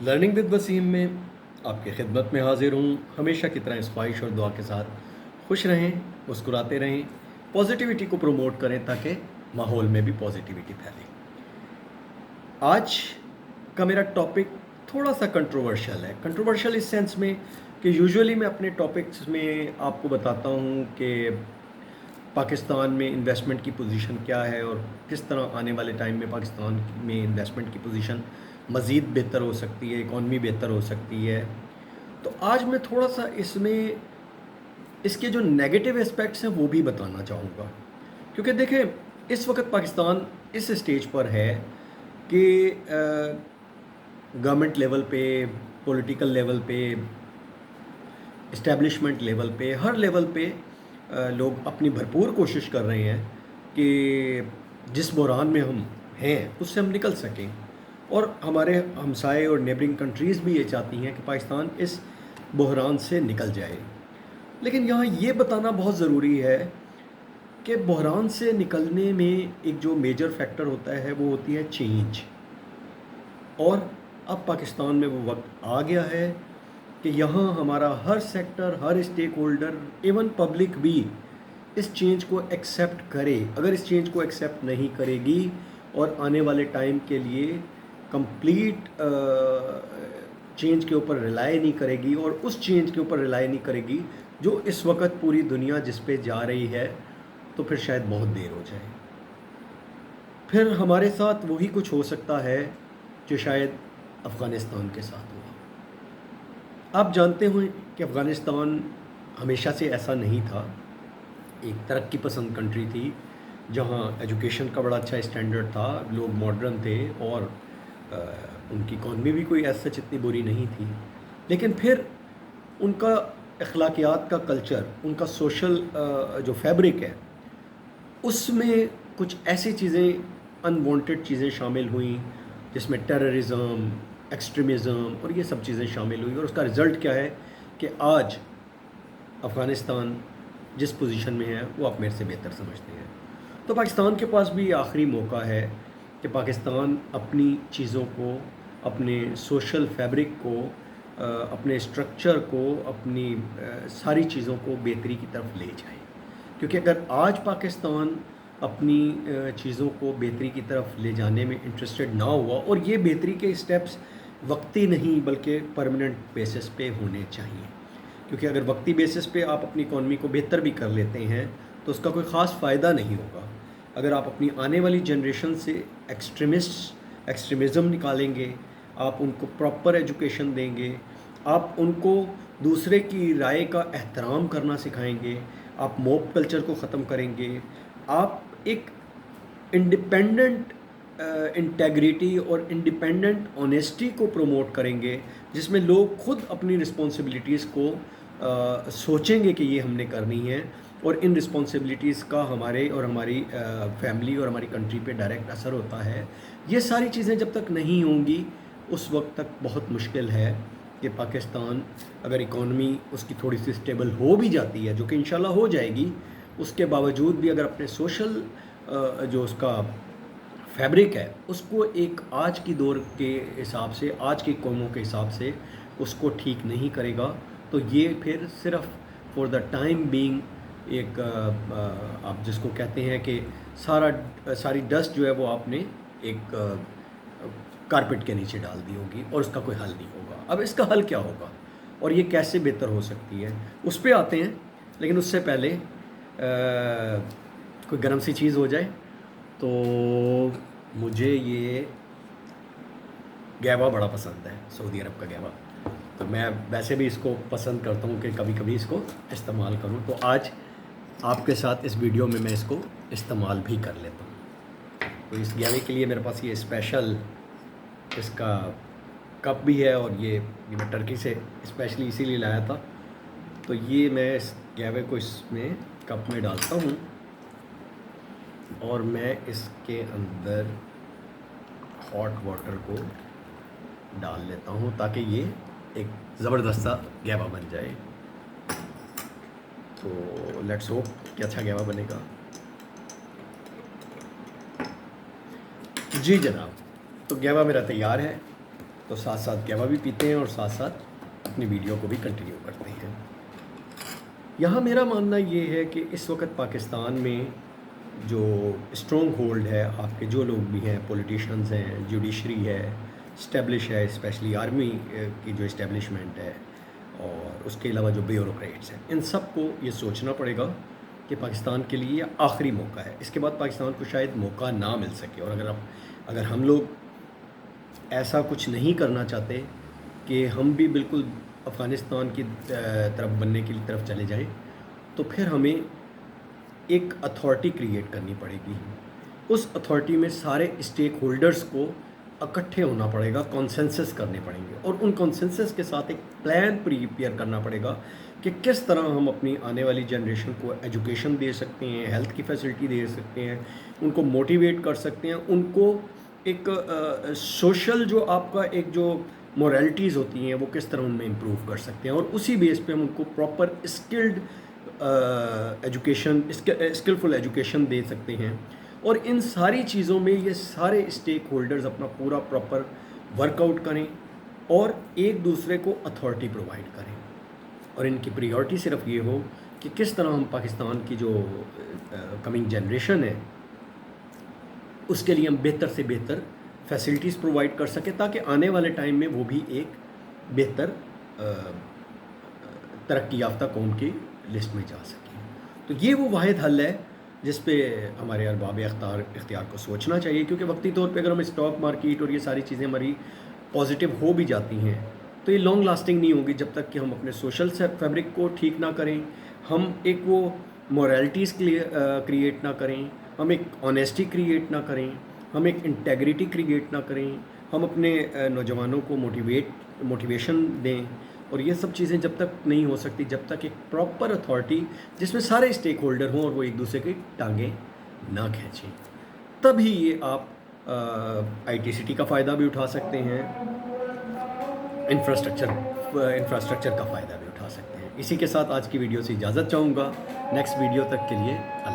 Learning with Wasim میں آپ کی خدمت میں حاضر ہوں، ہمیشہ کی طرح اس خواہش اور دعا کے ساتھ خوش رہیں، مسکراتے رہیں، پازیٹیوٹی کو پروموٹ کریں تاکہ ماحول میں بھی پازیٹیوٹی پھیلے۔ آج کا میرا ٹاپک تھوڑا سا کنٹروورشل ہے، کنٹروورشل اس سینس میں کہ یوزولی میں اپنے ٹاپکس میں آپ کو بتاتا ہوں کہ پاکستان میں انویسٹمنٹ کی پوزیشن کیا ہے اور کس طرح آنے والے ٹائم میں پاکستان میں انویسٹمنٹ کی پوزیشن مزید بہتر ہو سکتی ہے، اکانومی بہتر ہو سکتی ہے۔ تو آج میں تھوڑا سا اس میں اس کے جو نیگیٹو اسپیکٹس ہیں وہ بھی بتانا چاہوں گا، کیونکہ دیکھیں اس وقت پاکستان اس اسٹیج پر ہے کہ گورنمنٹ لیول پہ، پولیٹیکل لیول پہ، اسٹیبلشمنٹ لیول پہ، ہر لیول پہ لوگ اپنی بھرپور کوشش کر رہے ہیں کہ جس بحران میں ہم ہیں اس سے ہم نکل سکیں، اور ہمارے ہمسائے اور نیبرنگ کنٹریز بھی یہ چاہتی ہیں کہ پاکستان اس بحران سے نکل جائے۔ لیکن یہاں یہ بتانا بہت ضروری ہے کہ بحران سے نکلنے میں ایک جو میجر فیکٹر ہوتا ہے وہ ہوتی ہے چینج، اور اب پاکستان میں وہ وقت آ گیا ہے کہ یہاں ہمارا ہر سیکٹر، ہر اسٹیک ہولڈر، ایون پبلک بھی اس چینج کو ایکسیپٹ کرے۔ اگر اس چینج کو ایکسیپٹ نہیں کرے گی اور آنے والے ٹائم کے لیے کمپلیٹ چینج کے اوپر ریلائی نہیں کرے گی، اور اس چینج کے اوپر ریلائی نہیں کرے گی جو اس وقت پوری دنیا جس پہ جا رہی ہے، تو پھر شاید بہت دیر ہو جائے۔ پھر ہمارے ساتھ وہی کچھ ہو سکتا ہے جو شاید افغانستان کے ساتھ ہوا۔ آپ جانتے ہوئے کہ افغانستان ہمیشہ سے ایسا نہیں تھا، ایک ترقی پسند کنٹری تھی جہاں ایجوکیشن کا بڑا اچھا اسٹینڈرڈ تھا، لوگ ماڈرن تھے، اور ان کی اکانومی بھی کوئی ایسا اتنی بری نہیں تھی۔ لیکن پھر ان کا اخلاقیات کا کلچر، ان کا سوشل جو فیبرک ہے، اس میں کچھ ایسی چیزیں، انوانٹیڈ چیزیں شامل ہوئیں جس میں ٹیررزم، ایکسٹریمزم اور یہ سب چیزیں شامل ہوئیں، اور اس کا رزلٹ کیا ہے کہ آج افغانستان جس پوزیشن میں ہے وہ آپ میرے سے بہتر سمجھتے ہیں۔ تو پاکستان کے پاس بھی یہ آخری موقع ہے کہ پاکستان اپنی چیزوں کو، اپنے سوشل فیبرک کو، اپنے اسٹرکچر کو، اپنی ساری چیزوں کو بہتری کی طرف لے جائے، کیونکہ اگر آج پاکستان اپنی چیزوں کو بہتری کی طرف لے جانے میں انٹرسٹڈ نہ ہوا، اور یہ بہتری کے اسٹیپس وقتی نہیں بلکہ پرماننٹ بیسس پہ ہونے چاہیے، کیونکہ اگر وقتی بیسس پہ آپ اپنی اکانومی کو بہتر بھی کر لیتے ہیں تو اس کا کوئی خاص فائدہ نہیں ہوگا۔ اگر آپ اپنی آنے والی جنریشن سے ایکسٹریمزم نکالیں گے، آپ ان کو پراپر ایجوکیشن دیں گے، آپ ان کو دوسرے کی رائے کا احترام کرنا سکھائیں گے، آپ موب کلچر کو ختم کریں گے، آپ ایک انڈیپینڈنٹ انٹیگریٹی اور انڈیپینڈنٹ آنیسٹی کو پروموٹ کریں گے، جس میں لوگ خود اپنی رسپانسبلٹیز کو سوچیں گے کہ یہ ہم نے کرنی ہے، اور ان رسپانسبلٹیز کا ہمارے اور ہماری فیملی اور ہماری کنٹری پہ ڈائریکٹ اثر ہوتا ہے۔ یہ ساری چیزیں جب تک نہیں ہوں گی اس وقت تک بہت مشکل ہے کہ پاکستان، اگر اکانومی اس کی تھوڑی سی اسٹیبل ہو بھی جاتی ہے، جو کہ انشاءاللہ ہو جائے گی، اس کے باوجود بھی اگر اپنے سوشل جو اس کا فیبرک ہے اس کو ایک آج کی دور کے حساب سے، آج کی قوموں کے حساب سے اس کو ٹھیک نہیں کرے گا، تو یہ پھر صرف فار دا ٹائم بینگ ایک آپ جس کو کہتے ہیں کہ ساری ڈسٹ جو ہے وہ آپ نے ایک کارپٹ کے نیچے ڈال دی ہوگی، اور اس کا کوئی حل نہیں ہوگا۔ اب اس کا حل کیا ہوگا اور یہ کیسے بہتر ہو سکتی ہے، اس پہ آتے ہیں، لیکن اس سے پہلے کوئی گرم سی چیز ہو جائے۔ تو مجھے یہ گیوا بڑا پسند ہے، سعودی عرب کا گیوا، تو میں ویسے بھی اس کو پسند کرتا ہوں کہ کبھی کبھی اس کو استعمال کروں، تو آج آپ کے ساتھ اس ویڈیو میں اس کو استعمال بھی کر لیتا ہوں۔ تو اس گیوے کے لیے میرے پاس یہ اسپیشل اس کا کپ بھی ہے، اور یہ میں ٹرکی سے اسپیشلی اسی لیے لایا تھا۔ تو یہ میں اس گیوے کو اس میں کپ میں ڈالتا ہوں، اور میں اس کے اندر ہاٹ واٹر کو ڈال لیتا ہوں تاکہ یہ ایک زبردست سا گیوا بن جائے۔ تو لیٹس ہوپ کہ اچھا گیوا بنے گا۔ جی جناب، تو گیوا میرا تیار ہے، تو ساتھ ساتھ قہوہ بھی پیتے ہیں اور ساتھ ساتھ اپنی ویڈیو کو بھی کنٹینیو کرتے ہیں۔ یہاں میرا ماننا یہ ہے کہ اس وقت پاکستان میں جو اسٹرانگ ہولڈ ہے آپ کے جو لوگ بھی ہیں، پولیٹیشنز ہیں، جوڈیشری ہے، اسٹیبلش ہے، اسپیشلی آرمی کی جو اسٹیبلشمنٹ ہے، اور اس کے علاوہ جو بیوروکریٹس ہیں، ان سب کو یہ سوچنا پڑے گا کہ پاکستان کے لیے یہ آخری موقع ہے۔ اس کے بعد پاکستان کو شاید موقع نہ مل سکے، اور اگر ہم لوگ ایسا کچھ نہیں کرنا چاہتے کہ ہم بھی بالکل افغانستان کی طرف بننے کی طرف چلے جائیں، تو پھر ہمیں ایک اتھارٹی کریٹ کرنی پڑے گی۔ اس اتھارٹی میں سارے اسٹیک ہولڈرز کو اکٹھے ہونا پڑے گا، کانسنسس کرنے پڑیں گے، اور ان کانسنسس کے ساتھ ایک پلان پریپیئر کرنا پڑے گا کہ کس طرح ہم اپنی آنے والی جنریشن کو ایجوکیشن دے سکتے ہیں، ہیلتھ کی فیسلٹی دے سکتے ہیں، ان کو موٹیویٹ کر سکتے ہیں، ان کو ایک سوشل جو آپ کا ایک جو مورالٹیز ہوتی ہیں وہ کس طرح ان میں امپروو کر سکتے ہیں، اور اسی بیس پہ ہم ان کو proper skilled education, skillful education دے سکتے ہیں۔ اور ان ساری چیزوں میں یہ سارے اسٹیک ہولڈرز اپنا پورا پراپر ورک آؤٹ کریں اور ایک دوسرے کو اتھارٹی پرووائڈ کریں، اور ان کی پریورٹی صرف یہ ہو کہ کس طرح ہم پاکستان کی جو کمنگ جنریشن ہے اس کے لیے ہم بہتر سے بہتر فیسلٹیز پرووائڈ کر سکیں، تاکہ آنے والے ٹائم میں وہ بھی ایک بہتر ترقی یافتہ قوم کی لسٹ میں جا سکیں۔ تو یہ وہ واحد حل ہے جس پہ ہمارے ارباب اختیار کو سوچنا چاہیے، کیونکہ وقتی طور پہ اگر ہم اسٹاک مارکیٹ اور یہ ساری چیزیں ہماری پازیٹیو ہو بھی جاتی ہیں تو یہ لانگ لاسٹنگ نہیں ہوگی جب تک کہ ہم اپنے سوشل فیبرک کو ٹھیک نہ کریں، ہم ایک وہ مورالٹیز کریٹ نہ کریں، ہم ایک آنیسٹی کریٹ نہ کریں، ہم ایک انٹیگریٹی کریٹ نہ کریں، ہم اپنے نوجوانوں کو موٹیویشن دیں، اور یہ سب چیزیں جب تک نہیں ہو سکتی جب تک ایک پراپر اتھارٹی جس میں سارے اسٹیک ہولڈر ہوں اور وہ ایک دوسرے کی ٹانگیں نہ کھینچیں، تب ہی یہ آپ آئی ٹی سی ٹی کا فائدہ بھی اٹھا سکتے ہیں، انفراسٹرکچر کا فائدہ بھی اٹھا سکتے ہیں۔ اسی کے ساتھ آج کی ویڈیو سے اجازت چاہوں گا، نیکسٹ ویڈیو تک کے لیے